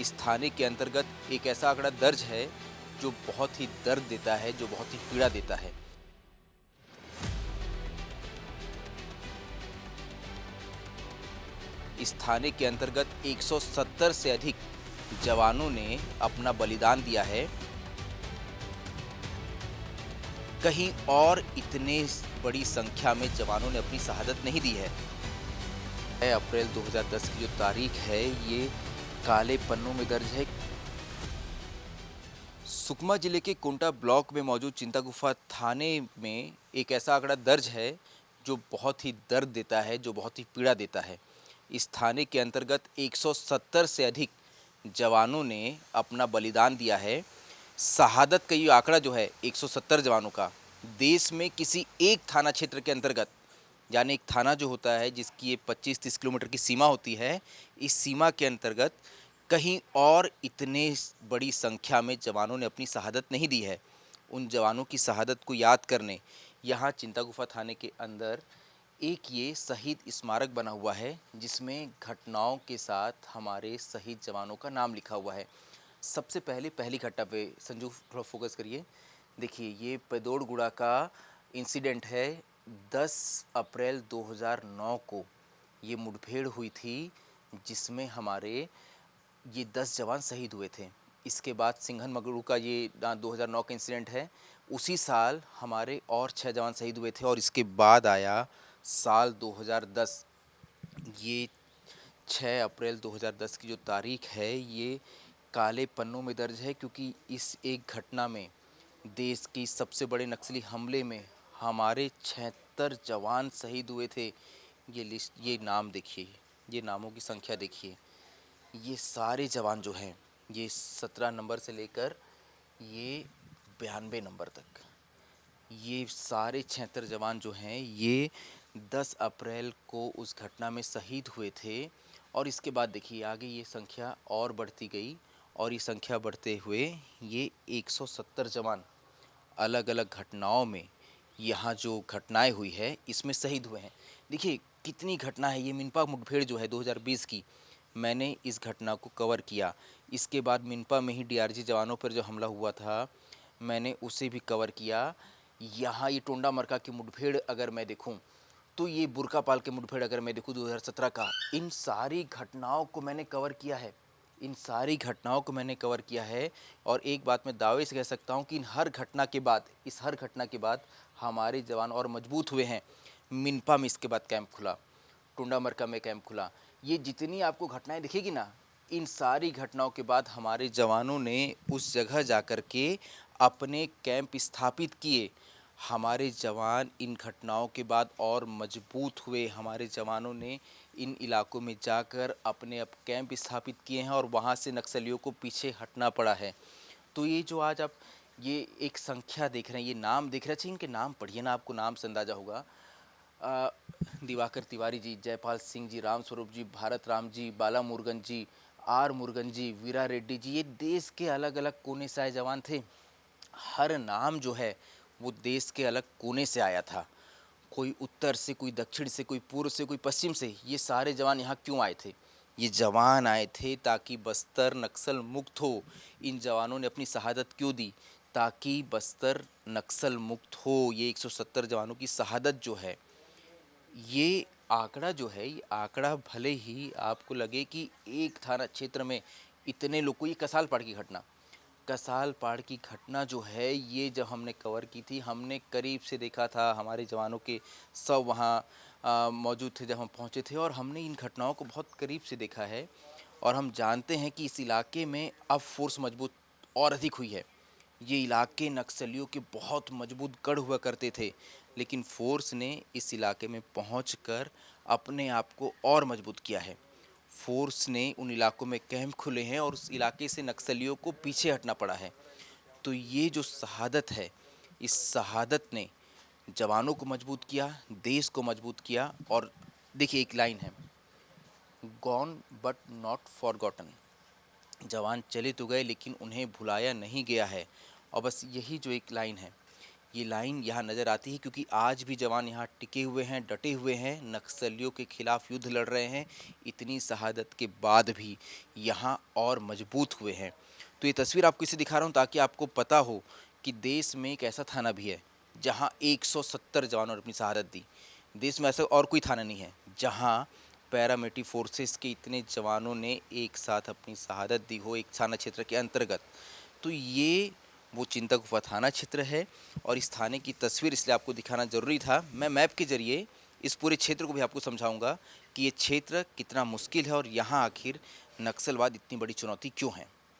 इस थाने के अंतर्गत एक ऐसा आंकड़ा दर्ज है जो बहुत ही दर्द देता है, जो बहुत ही पीड़ा देता है। इस थाने के अंतर्गत 170 से अधिक जवानों ने अपना बलिदान दिया है। कहीं और इतने बड़ी संख्या में जवानों ने अपनी शहादत नहीं दी है। 6 अप्रैल 2010 की जो तारीख है, ये काले पन्नों में दर्ज है। सुकमा जिले के कुंटा ब्लॉक में मौजूद चिंता गुफा थाने में एक ऐसा आंकड़ा दर्ज है जो बहुत ही दर्द देता है, जो बहुत ही पीड़ा देता है। इस थाने के अंतर्गत 170 से अधिक जवानों ने अपना बलिदान दिया है। शहादत का ये आंकड़ा जो है 170 जवानों का, देश में किसी एक थाना क्षेत्र के अंतर्गत, यानी एक थाना जो होता है जिसकी ये 25-30 किलोमीटर की सीमा होती है, इस सीमा के अंतर्गत कहीं और इतने बड़ी संख्या में जवानों ने अपनी शहादत नहीं दी है। उन जवानों की शहादत को याद करने यहाँ चिंता गुफा थाने के अंदर एक ये शहीद स्मारक बना हुआ है, जिसमें घटनाओं के साथ हमारे शहीद जवानों का नाम लिखा हुआ है। सबसे पहले पहली घटना पे संजू थोड़ा फोकस करिए। देखिए, ये पेदोड़गुड़ा का इंसिडेंट है। 10 अप्रैल 2009 को ये मुठभेड़ हुई थी, जिसमें हमारे ये 10 जवान शहीद हुए थे। इसके बाद सिंघन मगरू का ये 2009 का इंसिडेंट है। उसी साल हमारे और 6 जवान शहीद हुए थे और इसके बाद आया साल 2010। ये 6 अप्रैल 2010 की जो तारीख है, ये काले पन्नों में दर्ज है, क्योंकि इस एक घटना में देश की सबसे बड़े नक्सली हमले में हमारे 76 जवान शहीद हुए थे। ये लिस्ट, ये नाम देखिए, ये नामों की संख्या देखिए। ये सारे जवान जो हैं, ये 17 नंबर से लेकर ये 92 नंबर तक, ये सारे 76 जवान जो हैं, ये 10 अप्रैल को उस घटना में शहीद हुए थे। और इसके बाद देखिए आगे ये संख्या और बढ़ती गई, और ये संख्या बढ़ते हुए ये 170 जवान अलग अलग घटनाओं में, यहाँ जो घटनाएं हुई है इसमें शहीद हुए हैं। देखिए कितनी घटना है। ये मिनपा मुठभेड़ जो है 2020 की, मैंने इस घटना को कवर किया। इसके बाद मिनपा में ही डीआरजी जवानों पर जो हमला हुआ था, मैंने उसे भी कवर किया। यहाँ ये टोंडा मरका की मुठभेड़ अगर मैं देखूं, तो ये बुर्कापाल के मुठभेड़ अगर मैं देखूं 2017 का, इन सारी घटनाओं को मैंने कवर किया है। इन सारी घटनाओं को मैंने कवर किया है। और एक बात मैं दावे से कह सकता हूं कि इन हर घटना के बाद, इस हर घटना के बाद हमारे जवान और मजबूत हुए हैं। मिनपा में इसके बाद कैंप खुला, टुंडा मरका में कैंप खुला। ये जितनी आपको घटनाएं दिखेगी ना, इन सारी घटनाओं के बाद हमारे जवानों ने उस जगह जाकर के अपने कैंप स्थापित किए। हमारे जवान इन घटनाओं के बाद और मजबूत हुए। हमारे जवानों ने इन इलाकों में जाकर अपने अब कैंप स्थापित किए हैं और वहाँ से नक्सलियों को पीछे हटना पड़ा है। तो ये जो आज आप ये एक संख्या देख रहे हैं, ये नाम देख रहे हैं, इनके नाम पढ़िए ना, आपको नाम से अंदाज़ा होगा। अ, दिवाकर तिवारी जी, जयपाल सिंह जी, राम स्वरूप जी, भारत राम जी, बाला मुरुगन जी, आर मुरुगन जी, वीरा रेड्डी जी, ये देश के अलग अलग कोने से आए जवान थे। हर नाम जो है वो देश के अलग कोने से आया था। कोई उत्तर से, कोई दक्षिण से, कोई पूर्व से, कोई पश्चिम से। ये सारे जवान यहाँ क्यों आए थे? ये जवान आए थे ताकि बस्तर नक्सल मुक्त हो। इन जवानों ने अपनी शहादत क्यों दी? ताकि बस्तर नक्सल मुक्त हो। ये 170 जवानों की शहादत जो है, ये आंकड़ा जो है, ये आंकड़ा भले ही आपको लगे कि एक थाना क्षेत्र में इतने लोग को, ये कसालपाड़ की घटना, कसालपाड़ की घटना जो है, ये जब हमने कवर की थी, हमने करीब से देखा था। हमारे जवानों के सब वहाँ मौजूद थे जब हम पहुँचे थे, और हमने इन घटनाओं को बहुत करीब से देखा है। और हम जानते हैं कि इस इलाके में अब फोर्स मजबूत और अधिक हुई है। ये इलाके नक्सलियों के बहुत मजबूत गढ़ हुआ करते थे, लेकिन फोर्स ने इस इलाके में पहुंचकर अपने आप को और मजबूत किया है। फोर्स ने उन इलाकों में कैंप खुले हैं और उस इलाके से नक्सलियों को पीछे हटना पड़ा है। तो ये जो शहादत है, इस शहादत ने जवानों को मजबूत किया, देश को मजबूत किया। और देखिए एक लाइन है, गॉन बट नॉट फॉरगॉटन। जवान चले तो गए लेकिन उन्हें भुलाया नहीं गया है। और बस यही जो एक लाइन है, ये लाइन यहाँ नज़र आती है क्योंकि आज भी जवान यहाँ टिके हुए हैं, डटे हुए हैं, नक्सलियों के खिलाफ युद्ध लड़ रहे हैं। इतनी शहादत के बाद भी यहाँ और मजबूत हुए हैं। तो ये तस्वीर आपको इसे दिखा रहा हूँ ताकि आपको पता हो कि देश में एक ऐसा थाना भी है जहाँ 170 जवानों ने अपनी शहादत दी। देश में ऐसा और कोई थाना नहीं है जहाँ पैरामिलिट्री फोर्सेस के इतने जवानों ने एक साथ अपनी शहादत दी हो एक थाना क्षेत्र के अंतर्गत। तो ये वो चिंता गुफा थाना क्षेत्र है और इस थाने की तस्वीर इसलिए आपको दिखाना ज़रूरी था। मैं मैप के ज़रिए इस पूरे क्षेत्र को भी आपको समझाऊंगा कि ये क्षेत्र कितना मुश्किल है और यहाँ आखिर नक्सलवाद इतनी बड़ी चुनौती क्यों है।